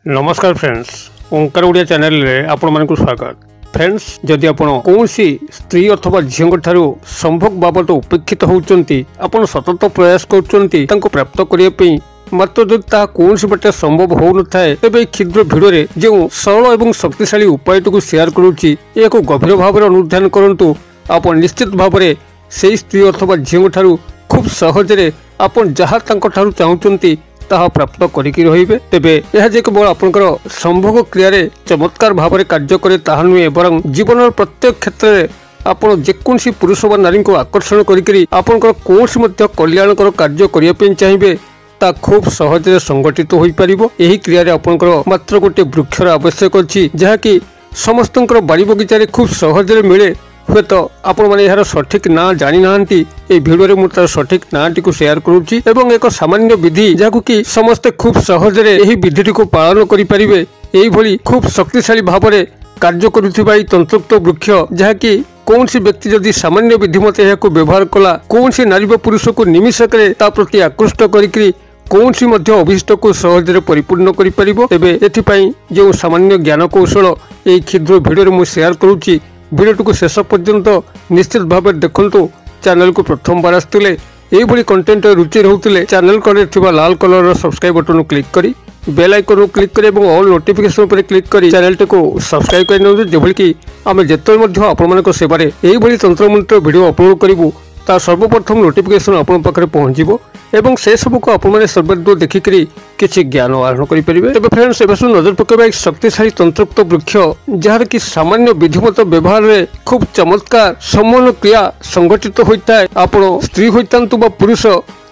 नमस्कार फ्रेंड्स, ओंकार ओडिया चैनल रे आपण मानकु स्वागत। फ्रेंड्स, जदि आपण कौनसी स्त्री अथवा झील ठारू संभोग बाबद उपेक्षित होउचंती, आपण सतत प्रयास करूचंती तांको प्राप्त करिया पई, मात्र जदि ता कौनसी बाटे संभव हो न थाए, तेबे क्षुद्र भिडियो रे जो सरल एवं शक्तिशाली उपायटू शेयर करूची, याको गभीर भाव में अनुध्यान करंतु। आपण निश्चित भाव में सेही स्त्री अथवा झील ठारू खूब सहजरे आपण जहाँ तांको ठारू चाहूचंती ताहा प्राप्त करिकी रहिबे। तेबे यह जे केवल आपनकर संभोग क्रिया चमत्कार भाव में कार्य करे ताहा नुहे, बरं जीवन प्रत्येक क्षेत्र में आपण जेकोसी पुरुष व नारी को आकर्षण करिकरी आपनकर कोनसी मध्य कल्याणकर कार्य करिया पे चाहिए ता खूब सहजरे संगठित होई परिबो। एही क्रिया रे आपनकर मात्र गोटे वृक्षर आवश्यक अछि, जहा कि समस्तंकर बाड़ी बगीचा रे खूब सहजरे मिले। हुए तो आपण माने यार सठिक ना जानी नांती, ए वीडियो रे मुतार सठिक नाटी को शेयर करूची एवं एक सामान्य विधि जाकु कि समस्त खूब सहजरे एही विधि को पालन करि परिबे। एही भली खूब शक्तिशाली भाव में कार्य करुथिबा ई तंत्रोक्त वृक्ष, जहा कि कौनसी व्यक्ति जदि सामान्य विधि मत याको व्यवहार कला, कौनसी नारी व पुरुष को निमिषकरे ता प्रति आकृष्ट करिकरी कौनसी मध्य अभिष्ट को सहजरे परिपूर्ण करि परिबो। तेबे एथिपई जो सामान्य ज्ञान कौशल एही क्षुद्र वीडियो रे मु शेयर करूची, वीडियो को शेष पर्यंत निश्चित भाव देखु। चैनल को प्रथम बार आसुले यही कंटेंट रुचि रोते चैनल को लाल कलर सब्सक्राइब बटन क्लिक करी बेल आइकन क्लिक करी और ऑल नोटिफिकेशन पर क्लिक करी चैनल टी को सब्सक्राइब कर जेभली कि आम जिते आपण सेवारे यही तंत्रमंत्र वीडियो अपलोड करूँ ता सर्वप्रथम नोटिफिकेशन आपण पाखे पहुँचो एवं से सब को आपने सर्वदूर देखिकी किसी ज्ञान आहरण करेंगे। तेज फ्रेंड्स, एवं नजर पकेबा एक शक्तिशाली तंत्रोक्त वृक्ष जार कि सामान्य विधिमत व्यवहार में खूब चमत्कार सम्मान क्रिया संगठित होता है। आपण स्त्री होता पुरुष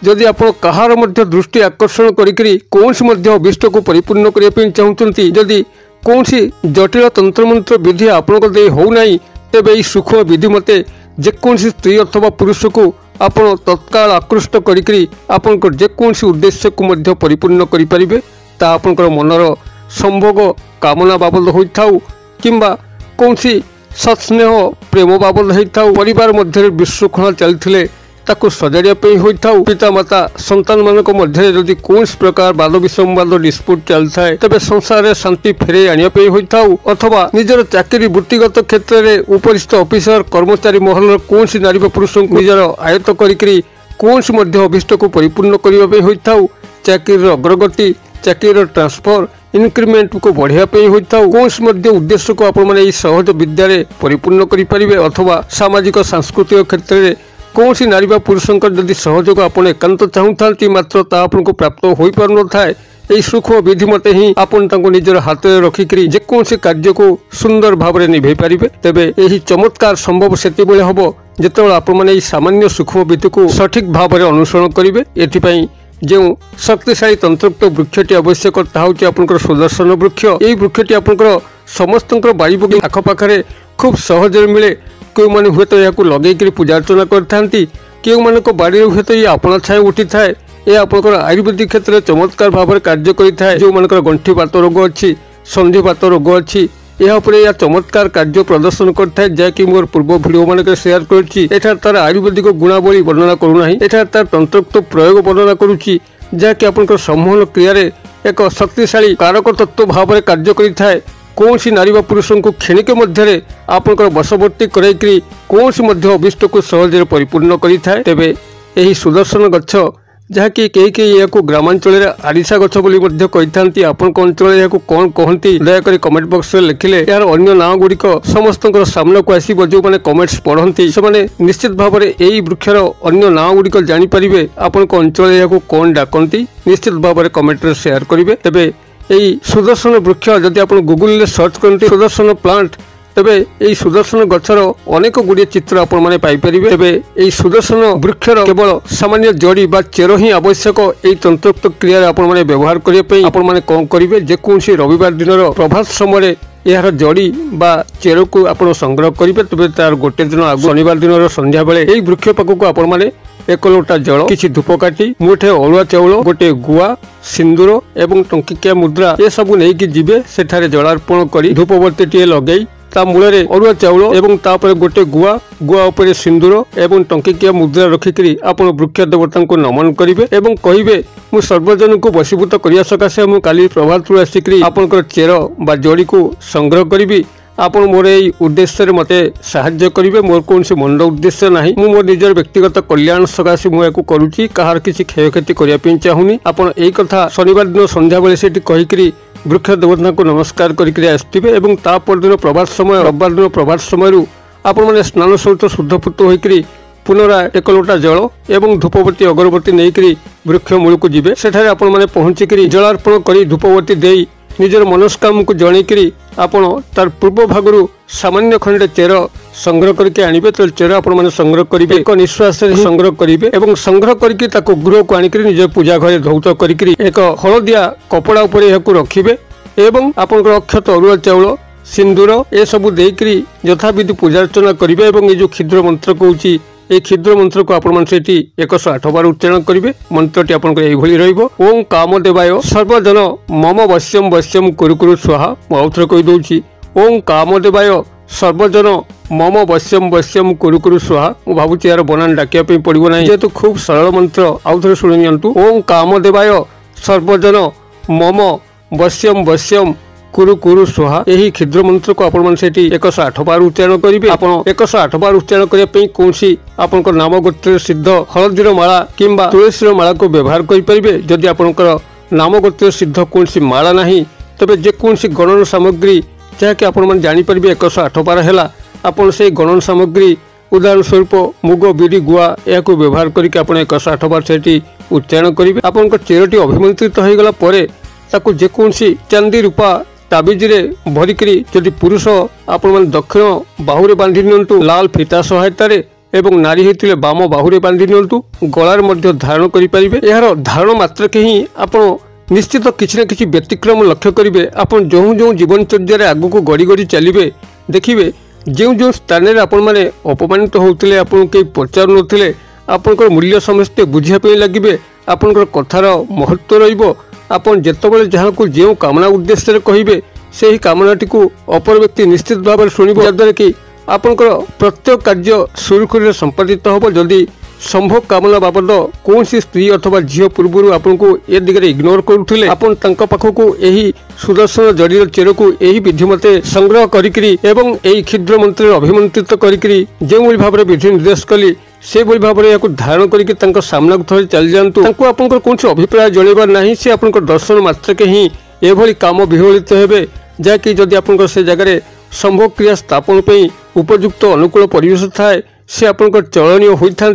जदि आप कहार दृष्टि आकर्षण करी कौन अभिष्ट को परिपूर्ण करने चाहते, जदि कौन जटिल तंत्रमंत्र विधि आपण होना, तेबे सूक्ष्म विधि मते जेकोसी स्त्री अथवा पुरुष को आपण तत्काल आकृष्ट करी आपनकर जेकोसी उद्देश्य को परिपूर्ण करि परिबे। ता आपनकर मनर संभोग कामना बाबद होइथाउ किंबा कौनसी सत्स्नेह प्रेम बाबद होइथाउ, परिवार मध्य विशृंखला चलथिले ताकू सजाड़िया पे होइथाउ, पिता माता संतान मानक मध्य जदि कौनसी प्रकार वाद विसंवाद डिस्प्यूट चलता है, तबे संसार रे शांति फेरे आनिया पे होइथाउ, अथवा निजर चाकरी वृत्तिगत क्षेत्र में उपरिस्थ ऑफिसर कर्मचारी महल कौनसी नारी व पुरुष निजर आयत्त करी कौनसी मध्य अभिष्ट को परिपूर्ण करने होइथाउ, चाकरी अग्रगति चाकरी ट्रांसफर इनक्रीमेंट को बढ़िया पे होइथाउ, कौनसी मध्य उद्देश्य को आपण माने सहज विद्या रे परिपूर्ण करि परिबे, अथवा सामाजिक सांस्कृतिक क्षेत्र में कौन सी नारी पुरुषों जदि सहयोग आपन एकांत चाहूँ मात्र ता आपन को प्राप्त हो पार न थाए, यही सूक्ष्म विधि मते ही आपन तांको निजर हाथ में रखिकी जेकोसी कार्य को सुंदर भाव में निभे पारिबे। तेबे यही चमत्कार संभव सेति बेले हबो जेतेबेले आपन माने सामान्य सूक्ष्म विधि को सठिक भाव में अनुसरण करिवे। एथिपई जो शक्तिशाली तंत्रोक्त वृक्षटी आवश्यक ताहा होछि आपनकर सुदर्शन वृक्ष। यही वृक्षटी आपनकर समस्तंकर बाड़ी बगी आखपाखे खूब सहजरे मिले। क्यों मैंने हुए तो यहाँ लगे पूजा अर्चना करते, क्यों मानक बाड़ी हुए तो ये अपना छाए उठी थाए, यह आपंकर आयुर्वेदिक क्षेत्र में चमत्कार भाव में कार्य करें। जो मानक गंठीपात रोग अच्छी संधिपात रोग अच्छी यह चमत्कार कार्य प्रदर्शन करता है, जैकि मोर पूर्व भिडियो मानक शेयर कर तार आयुर्वेदिक गुणावली वर्णना करूना, एठार तार तंत्रोक्त प्रयोग वर्णना करुच्ची, जैकि आपंकर सम्मोहन क्रिया एक शक्तिशाली कारक तत्व भाव में कार्य करें। कौन सी नारी व पुरुषों को क्षणिक मध्य आपंकर वशवर्ती कराई कौन सी मध्य अभिष्ट को सहज परिपूर्ण करें। तेबे यही सुदर्शन गछ जहाँकि कई या ग्रामांचल आरिसा गछ कही आपण अंचल या कौन कहती दयाकोरी कमेंट बॉक्स में लिखिले यार अन्य नाँ गुड़िक समस्त सामना को आसो। जो मैंने कमेंट्स पढ़ती से निश्चित भाव में यही वृक्षर अन्य नाँ गुड़िक जानीपारे आपण अंचल या कौन डाकती निश्चित भाव में कमेंट शेयर करेंगे। तेबे यही सुदर्शन वृक्ष जदि आप गूगल में सर्च करते सुदर्शन प्लांट, तेबे यही सुदर्शन गछर अनेक गुड़िए चित्र आपण माने पाई परिबे। तेबे यही सुदर्शन वृक्षर केवल सामान्य जड़ी बा चेर ही आवश्यक। यही तंत्रोक्त क्रिया आपण माने व्यवहार करने आपण माने कौन करेंगे, जेकोसी रविवार दिन प्रभात समय यार जड़ी बा चेर को आप संग्रह करेंगे। तेज तार गोटे दिन आगु शनिवार दिन संध्या बेले यही वृक्ष पाखक आपण माने एक लोटा जल किसी धूपकाठी मुठे अरुआ चाउल गोटे गुआ सिंदूर एवं टंकिकिया मुद्रा ये सब नहीं कि जीवे सेठारे जलार्पण करी धूपबत्ती टे लगे ता मूल अरुआ चाउल एवं तापर गोटे गुआ गुआ उपरे सिंदूर एवं टंकिकिया मुद्रा रखिकी आपण वृक्ष देवता को नमन करेंगे एवं कहे मु सर्वजन को वशीभूत करने सकाशे मु काली प्रभात आसिक आपंकर चेर बा जड़ी को संग्रह करी आपण मोर यही उद्देश्य मते साहाय्य करेंगे। मोर कौन से मंद उद्देश्य ना मु मोर निजर व्यक्तिगत कल्याण सकाशे मुझे करुच्ची कहार किसी क्षयक्षति करने चाहूनी। आपण यही कथा शनिवार दिन संध्या बेले से कहीकि वृक्ष देवता को नमस्कार करके आसथिबे एवं ता परदिन प्रभात समय रविवार दिन प्रभात समय आपण मैंने स्नान सहित शुद्धपूत होकर पुनराय एक लोटा जल एवं धूपबत्ती अगरबत्ती नहीं वृक्ष मूल को जीवे सेठारे आपण मैंने पहुंचिक जलार्पण कर धूपबत्ती दे निजर मनस्काम को जनईकरी आपण तार पूर्व भागरू सामान्य खंडे चेर संग्रह करके आनिबे। तो चेर आपण माने संग्रह करिवे एक निश्वास संग्रह करिवे एवं संग्रह करके ताको गृह को आनिकरी निज पूजा घरे धौत करिकरी एक हलदिया कपड़ा उपरे याकू रखिबे एवं आपनकर अक्षत अरुआ चाउल सिंदूर ए सबु देकरी यथाविधि पूजा अर्चना करिवे एवं ये जो क्षुद्र मंत्र कहूची ए क्षुद्र मंत्र को आपण माने 108 बार उच्चारण करिवे। मंत्रटी आपनकर एई भली रहइबो ओम कामदेवाय सर्वजन मम वश्यम वश्यम कुरु कुरु स्वाहा। मु आउथरे कहि दउची ओम कामदेवाय सर्वजन मम वश्यम वश्यम कुरु कुरु स्वाहा। मु भाबुची यार बनान डाकिया पे पड़िबो नाही जेतु खूब सरल मंत्र आउथरे सुनि नियंतु ओम कामदेवाय सर्वजन मम वश्यम वश्यम कुरु कुरु स्वाहा। यही क्षुद्र मंत्र को आपण माने 108 बार उच्चारण करेंगे। आपण 108 बार उच्चारण करने कौन आपंकर नाम गोत्र सिद्ध हलदीर माला किंबा तुलसीर माला को व्यवहार करेंगे। जदि आपंकर नाम गोत्र सिद्ध कौन माला नहीं तेज जेकोसी गणन सामग्री जहाँकि आपण मैंने जानीपर 108 बार है आपड़ से गणन सामग्री उदाहरण स्वरूप मुग बिरी गुआ या व्यवहार करके 108 बार से उच्चारण करेंगे। आपंकर चेरटी अभिमंत्रित हो गला जेकोसी चांदी रूपा ताबिज रे भरिकी जदि पुरुष आपण मैंने दक्षिण बाहुरे बांधि नियंतु लाल फीता सहायता एवं नारी होते बाम बाहुरे बांधि नियंतु गलार मध्य धारण करेंगे। यार धारण मात्र के ही आपण निश्चित किसी न किसी व्यतिक्रम लक्ष्य करेंगे। आपण जो जो जीवनचर्या आग को गड़ी गड़ी चलिए देखिए जो जो स्थान में आपण मैंने अपमानित होते आपन कई पचारू नथिले आपनकर मूल्य समस्ते बुझापी लगे आपनकर कथार महत्व रहिबो। आपन जेतबेले जहाँ को जो कामना उद्देश्य कहिबे से ही कामनाटी को अपर व्यक्ति निश्चित भाव में शुणिबो जद्वारा कि आपनकर प्रत्येक कार्य सुरुखुरी संपादित होबो। जदि संभव कामना बाबद कौन स्त्री अथवा झील पूर्व आपन को ए दिगरे इग्नोर करुथिले आपन तांका पाखकु एही सुदर्शन जड़ीर चेर को एही विधि मते संग्रह करिकरी एवं एही क्षुद्र मंत्र अभिमंत्रित करिकरी जो भाव में विधि निर्देश कली से भाई भाव में धारण करके सामना को थोड़े चल जातु आपंकर कौन अभिप्राय जनइबार ना से आप दर्शन मात्र के ही एभली काम विहलित हेबे जहाँकि जदि आप से जगह संभव क्रिया स्थापन पे उपयुक्त अनुकूल परिवेश थाए से आपंकर चलनीय होता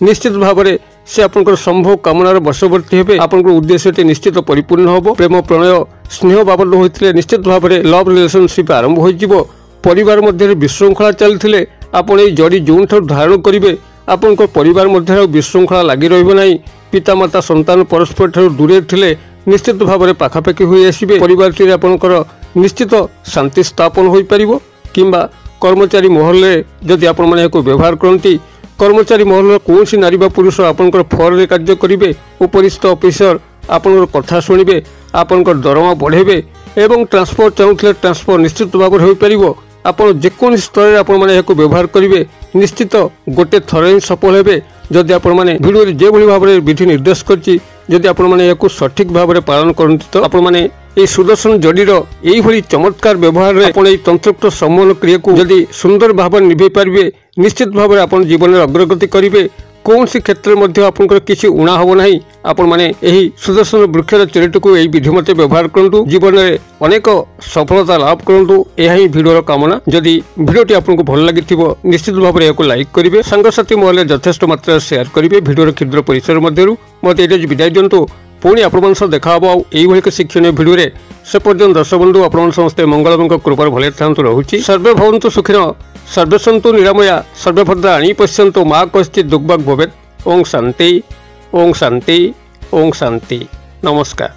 निश्चित भाव में से आपंकर संभव कामनार वशवर्ती हेबे। आपंकर उद्देश्य निश्चित परिपूर्ण होबो। प्रेम प्रणय स्नेह बाबद होते निश्चित भाव में लव रिलेशनशिप आरंभ हो परिवार मध्य विशृंखला चलते आपड़ ये जड़ी जो धारण करेंगे आपंकर परिवार मध्य विशृंखला लगी रहा। पितामाता संतान परस्पर ठार दूरे थिले निश्चित भाव में पाखापाखि हो आसबे। परिवार आपंकर निश्चित शांति स्थापन हो पारिबो। किंबा कर्मचारी महल जदि आपण माने व्यवहार करती कर्मचारी महल कौन नारी बा पुरुष आपंकर फर कार्य करेंगे। उपरिस्थ ऑफिसर आपंकर कथा शुणिबे आपंकर दरमा बढ़ेबे एवं ट्रांसफर चाहूले ट्रांसफर निश्चित भाव में हो पारिबो। आपण जेकोन स्तर में आपण माने व्यवहार करेंगे निश्चित गोटे थर ही सफल हेबे। जदि आपण माने वीडियो जो भाव में विधि निर्देश करछि जदि आपण माने सठिक भाव में पालन करती तो आपण माने ये सुदर्शन जड़ीर यही चमत्कार व्यवहार में आपण तंत्रोक्त सम्मान क्रिया को जदि सुंदर भाव निभे पारे निश्चित भाव में आपण जीवन में अग्रगति करेंगे। कौन सी क्षेत्र में आपंकर किसी उणा हम ना आपण माने यही सुदर्शन वृक्षर चेरटी को यही विधि मते व्यवहार करूँ जीवन में अनेक सफलता लाभ करूँ। यह ही भिडर कामना। जदि भिडटी आपको भल लगी निश्चित भाव में लाइक करेंगे सांगसाथी महल यथेष्ट मात्रा शेयर करेंगे। भिडर क्षुद्र परिसर मध्य मत ये विदाय दिंतु पुणी आपण देखा यही शिक्षण भिडियो से पर्यटन दर्शक बंधु आप समस्ते मंगलमय कृपार भले था रोचे। सर्वे भवन्तु सुखिनः सर्वे सन्तु निरामया सर्वे भद्राणि पश्यन्तु मा कश्चित् दुर्भाग् भवेत्। ओं शांति ओं शांति ओं शांति। नमस्कार।